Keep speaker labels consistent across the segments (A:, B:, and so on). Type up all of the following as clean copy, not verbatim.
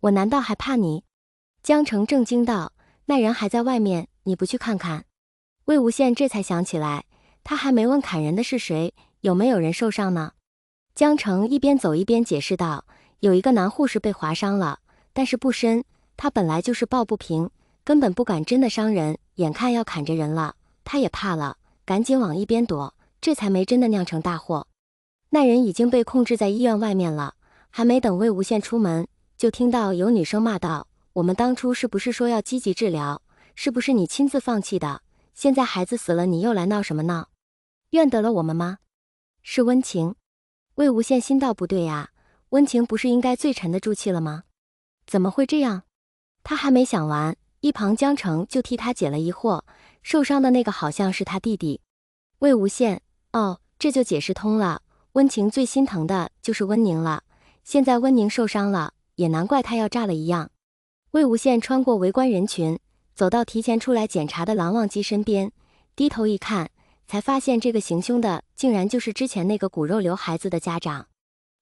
A: 我难道还怕你？江澄震惊道，那人还在外面，你不去看看？魏无羡这才想起来，他还没问砍人的是谁，有没有人受伤呢？江澄一边走一边解释道，有一个男护士被划伤了，但是不深，他本来就是抱不平，根本不敢真的伤人，眼看要砍着人了，他也怕了，赶紧往一边躲，这才没真的酿成大祸。那人已经被控制在医院外面了，还没等魏无羡出门，就听到有女生骂道，我们当初是不是说要积极治疗，是不是你亲自放弃的？现在孩子死了，你又来闹什么闹？怨得了我们吗？是温情。魏无羡心道不对呀，温情不是应该最沉得住气了吗？怎么会这样？他还没想完，一旁江澄就替他解了疑惑，受伤的那个好像是他弟弟。魏无羡，哦，这就解释通了，温情最心疼的就是温宁了，现在温宁受伤了，也难怪他要炸了一样。魏无羡穿过围观人群，走到提前出来检查的蓝忘机身边，低头一看，才发现这个行凶的竟然就是之前那个骨肉瘤孩子的家长。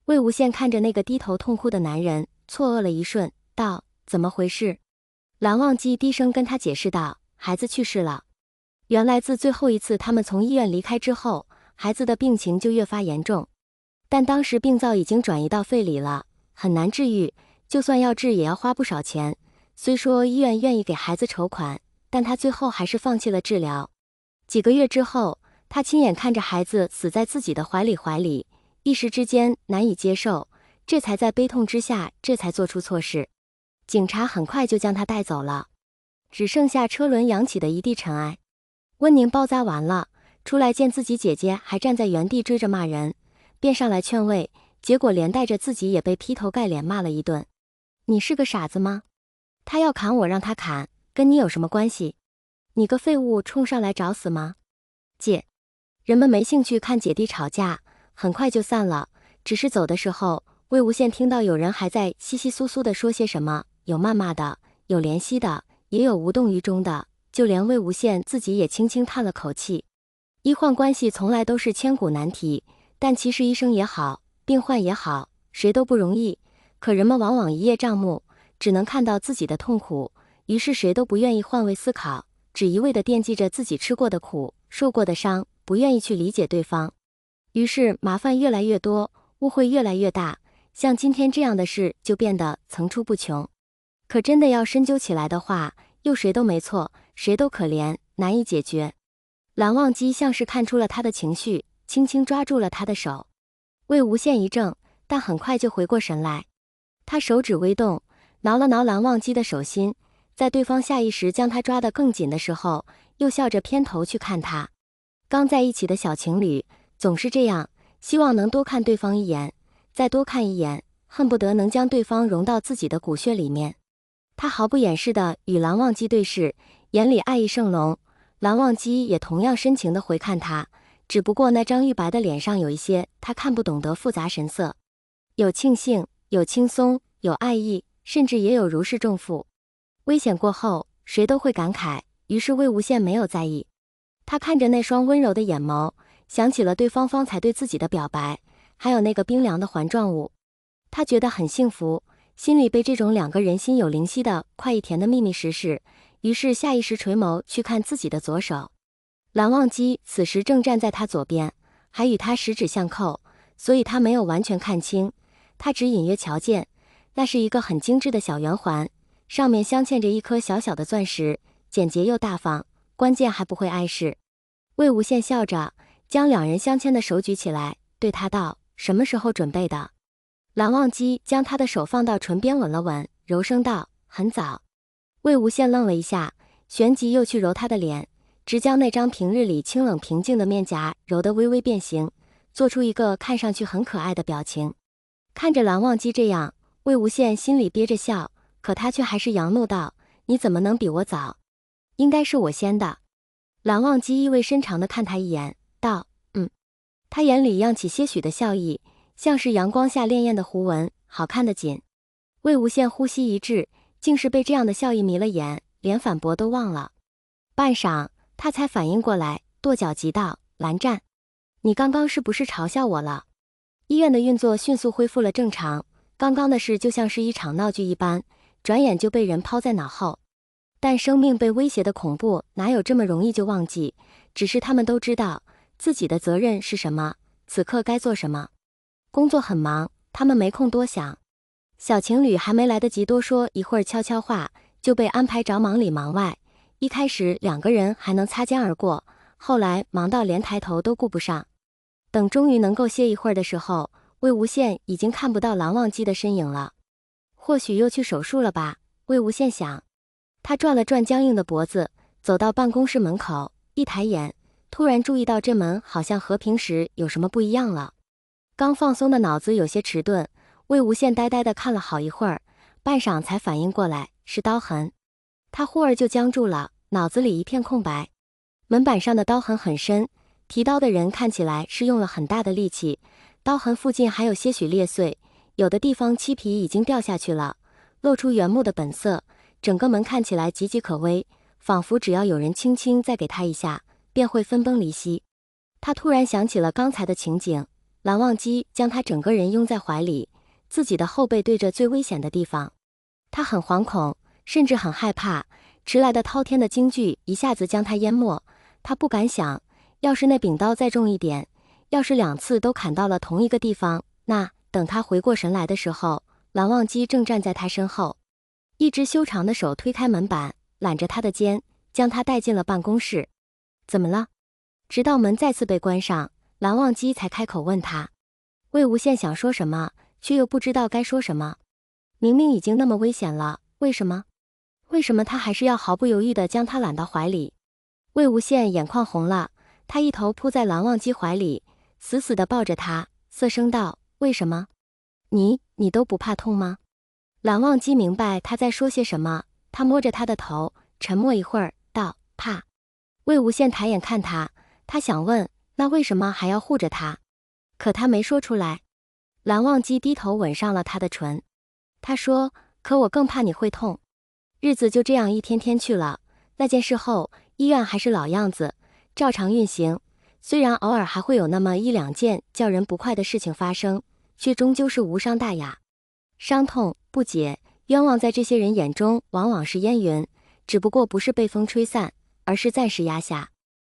A: 魏无羡看着那个低头痛哭的男人，错愕了一瞬，道：怎么回事？蓝忘机低声跟他解释道：孩子去世了。原来自最后一次他们从医院离开之后，孩子的病情就越发严重，但当时病灶已经转移到肺里了，很难治愈，就算要治也要花不少钱。虽说医院愿意给孩子筹款，但他最后还是放弃了治疗。几个月之后，他亲眼看着孩子死在自己的怀里，一时之间难以接受，这才在悲痛之下，这才做出错事。警察很快就将他带走了，只剩下车轮扬起的一地尘埃。温宁包扎完了，出来见自己姐姐还站在原地追着骂人，便上来劝慰，结果连带着自己也被劈头盖脸骂了一顿。你是个傻子吗？他要砍我让他砍，跟你有什么关系？你个废物冲上来找死吗？姐，人们没兴趣看姐弟吵架，很快就散了。只是走的时候，魏无羡听到有人还在窸窸窣窣地说些什么，有谩骂的，有怜惜的，也有无动于衷的，就连魏无羡自己也轻轻叹了口气。医患关系从来都是千古难题，但其实医生也好，病患也好，谁都不容易。可人们往往一叶障目，只能看到自己的痛苦，于是谁都不愿意换位思考，只一味地惦记着自己吃过的苦，受过的伤，不愿意去理解对方。于是麻烦越来越多，误会越来越大，像今天这样的事就变得层出不穷。可真的要深究起来的话，又谁都没错，谁都可怜，难以解决。蓝忘机像是看出了他的情绪，轻轻抓住了他的手。魏无羡一怔，但很快就回过神来。他手指微动，挠了挠蓝忘机的手心，在对方下意识将他抓得更紧的时候，又笑着偏头去看他。刚在一起的小情侣总是这样，希望能多看对方一眼，再多看一眼，恨不得能将对方融到自己的骨血里面。他毫不掩饰地与蓝忘机对视，眼里爱意盛浓。蓝忘机也同样深情地回看他，只不过那张玉白的脸上有一些他看不懂的复杂神色，有庆幸，有轻松，有爱意，甚至也有如释重负。危险过后，谁都会感慨，于是魏无羡没有在意。他看着那双温柔的眼眸，想起了对方方才对自己的表白，还有那个冰凉的环状物，他觉得很幸福，心里被这种两个人心有灵犀的快意甜的秘密实施，于是下意识垂眸去看自己的左手。蓝忘机此时正站在他左边，还与他十指相扣，所以他没有完全看清，他只隐约瞧见，那是一个很精致的小圆环，上面镶嵌着一颗小小的钻石，简洁又大方，关键还不会碍事。魏无羡笑着，将两人相牵的手举起来，对他道：什么时候准备的？蓝忘机将他的手放到唇边吻了吻，柔声道：很早。魏无羡愣了一下，旋即又去揉他的脸，直将那张平日里清冷平静的面颊揉得微微变形，做出一个看上去很可爱的表情。看着蓝忘机这样，魏无羡心里憋着笑，可他却还是扬怒道：你怎么能比我早？应该是我先的。蓝忘机意味深长地看他一眼，道：他眼里漾起些许的笑意，像是阳光下潋滟的弧纹，好看得紧。魏无羡呼吸一滞，竟是被这样的笑意迷了眼，连反驳都忘了。半晌，他才反应过来，跺脚急道：蓝湛，你刚刚是不是嘲笑我了？医院的运作迅速恢复了正常，刚刚的事就像是一场闹剧一般，转眼就被人抛在脑后。但生命被威胁的恐怖哪有这么容易就忘记？只是他们都知道自己的责任是什么，此刻该做什么。工作很忙，他们没空多想。小情侣还没来得及多说一会儿悄悄话，就被安排着忙里忙外。一开始两个人还能擦肩而过，后来忙到连抬头都顾不上。等终于能够歇一会儿的时候，魏无羡已经看不到蓝忘机的身影了。或许又去手术了吧，魏无羡想。他转了转僵硬的脖子，走到办公室门口，一抬眼，突然注意到这门好像和平时有什么不一样了。刚放松的脑子有些迟钝，魏无羡呆呆地看了好一会儿，半晌才反应过来是刀痕。他忽而就僵住了，脑子里一片空白。门板上的刀痕很深，提刀的人看起来是用了很大的力气，刀痕附近还有些许裂碎，有的地方漆皮已经掉下去了，露出原木的本色。整个门看起来岌岌可危，仿佛只要有人轻轻再给他一下，便会分崩离析。他突然想起了刚才的情景，蓝忘机将他整个人拥在怀里，自己的后背对着最危险的地方。他很惶恐，甚至很害怕，迟来的滔天的惊惧一下子将他淹没。他不敢想，要是那柄刀再重一点，要是2次都砍到了同一个地方，那等他回过神来的时候，蓝忘机正站在他身后。一只修长的手推开门板，揽着他的肩，将他带进了办公室。怎么了？直到门再次被关上，蓝忘机才开口问他。魏无羡想说什么，却又不知道该说什么。明明已经那么危险了，为什么他还是要毫不犹豫地将他揽到怀里？魏无羡眼眶红了，他一头扑在蓝忘机怀里，死死地抱着他，涩声道：为什么？你都不怕痛吗？蓝忘机明白他在说些什么，他摸着他的头，沉默一会儿，道：怕。魏无羡抬眼看他，他想问，那为什么还要护着他？可他没说出来。蓝忘机低头吻上了他的唇，他说：可我更怕你会痛。日子就这样一天天去了，那件事后，医院还是老样子，照常运行，虽然偶尔还会有那么1-2件叫人不快的事情发生，却终究是无伤大雅。伤痛、不解、冤枉在这些人眼中往往是烟云，只不过不是被风吹散，而是暂时压下。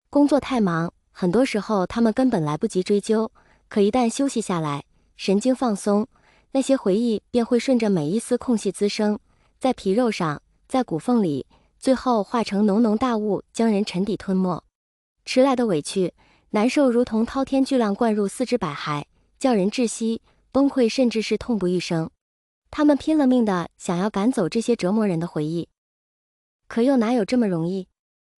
A: 工作太忙，很多时候他们根本来不及追究，可一旦休息下来，神经放松，那些回忆便会顺着每一丝空隙滋生，在皮肉上，在骨缝里，最后化成浓浓大雾，将人沉底吞没。迟来的委屈、难受如同滔天巨浪灌入四肢百骸，叫人窒息、崩溃，甚至是痛不欲生。他们拼了命的想要赶走这些折磨人的回忆，可又哪有这么容易？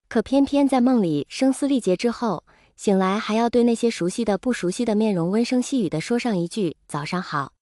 A: 可偏偏在梦里声嘶力竭之后，醒来还要对那些熟悉的不熟悉的面容温声细语的说上一句早上好。